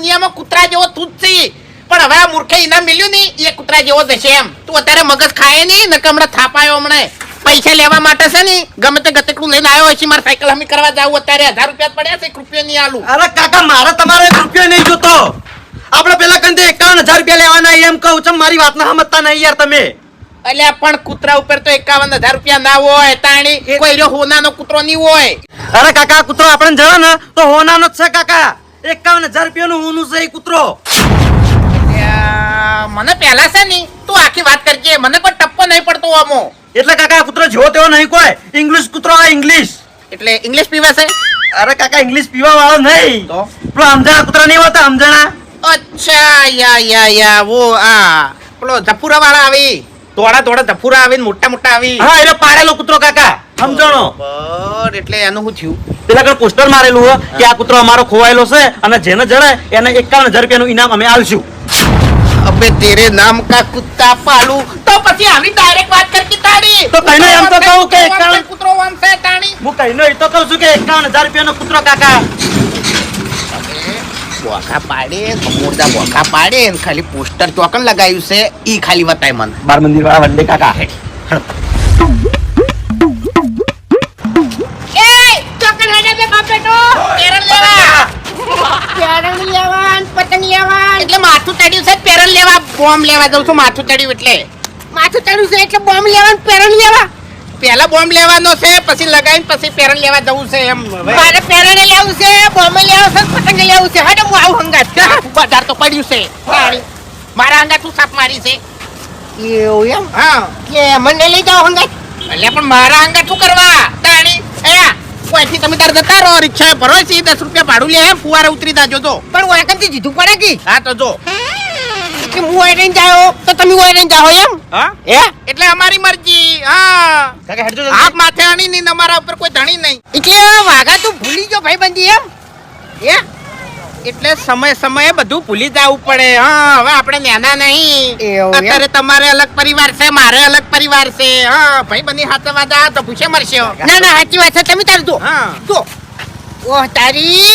દુનિયામાં કૂતરા જેવો તું જ છે પણ હવે આ મૂર્ખે ઇનામ મળ્યું ને એ કૂતરા જેવો જ હશે એમ તું અત્યારે મગજ ખાય નહીં ને હમણાં થાપાયો હમણાં પૈસા લેવા માટે છે ને ગમે તે ગતકડું લઈને આવ્યો હશે મારે સાયકલ હમી કરવા જાવું અત્યારે 1000 રૂપિયા પડ્યા છે 1 રૂપિયો નહીં આલું અરે કાકા મારે તમારે 1 રૂપિયો નહીં જોતો આપણે પેલા કંદે 51000 રૂપિયા લેવાના એમ કહું છું મારી વાત ના સમજતા નહીં યાર તમે અલ્યા પણ કૂતરા ઉપર તો 51000 રૂપિયા ના હોય તાણી કોઈ રો હોનાનો કૂતરો નહીં હોય અરે કાકા કૂતરો આપણે જવા ને તો હોનાનો જ છે કાકા 51000 રૂપિયાનું હોનું છે એ કૂતરો મને પહેલા છે ને તું આખી વાત કરજે મને કોઈ ટપ્પો નહીં પડતો આમો એટલે કાકા કૂતરો જેવો તેવો નહીં કોઈ ઇંગ્લિશ કૂતરો આ ઇંગ્લિશ એટલે ઇંગ્લિશ પીવા છે અરે કાકા ઇંગ્લિશ પીવા વાળો નહીં તો પેલો સમજણા કૂતરા નહીં હોતા સમજણા અચ્છા યા વો આ પેલો ધફુરા વાળા આવી થોડા ધફુરા આવી મોટા મોટા આવી હા એટલે પાડેલો કૂતરો કાકા સમજણો બરાબર એટલે એનું શું થયું પેલા કણ પોસ્ટર મારેલું હોય કે આ કૂતરો અમારો ખોવાયેલો છે અને જેને જડે એને 51000 રૂપિયાનું ઇનામ અમે આલશું અબે તેરે નામ કા કુત્તા પાલુ તો પછી આવી ડાયરેક્ટ વાત કરતી તારી તો કઈને એમ તો કહું કે 51 કૂતરો વામસે તાણી હું કઈને એ તો કહું છું કે 51000 રૂપિયાનો કૂતરો કાકા બોખા પાડે મોરદા બોખા પાડે ને ખાલી પોસ્ટર ચોકન લગાવ્યું છે ઈ ખાલી બતાય મને બાર મંદિર વાળા વંડે કાકા હે એ ચોકન હેડે બે બાપેટો પેરણ લેવા પેરણ લેવા પતંગ લેવા એટલે માથું ચડ્યું છે પેરણ લેવા બોમ્બ લેવા જઉં છું માથું ચડ્યું એટલે માથું ચડ્યું છે એટલે બોમ્બ લેવા પેરણ લેવા પહેલા બોમ્બ લેવાનો છે પછી લગાવીને પછી પેરણ લેવા જવું છે એમ મારે પેરણ લેવું છે બોમ્બ લેવું છે પતંગ લેવું છે હડે હું આવું હંગાત બજાર તો પડ્યું છે મારા હંગાત તું સાપ મારી છે એવું એમ હા કે મને લઈ જાઓ હંગાત એટલે પણ મારા હંગાત શું કરવા તાણી એ કોઈથી તમે તાર જતા રહો રિક્ષા ભરો છે 10 રૂપિયા ભાડું લે એમ ફુવારે ઉતરી જાજો તો પણ વાકનથી જીધું પડે કે હા તો જો કે હું ઓઈડન જાયો તો તમે ઓઈડન જાઓ એમ હા હે એટલે અમારી મરજી હા કાકા હેડજો આપ માથે આણી ની તમારા ઉપર કોઈ ધણી નહીં એટલે વાઘા તું ભૂલી ગયો ભાઈબંધી એમ હે એટલે સમયે બધું ભૂલી જવું પડે હા હવે આપણે નાના નહીં અત્યારે તમારે અલગ પરિવાર છે મારે અલગ પરિવાર છે હા ભાઈબંધી હાથે વાદા તો પૂછે મરશે ના સાચી વાત છે તમે તાર જો હા જો ઓહ તારી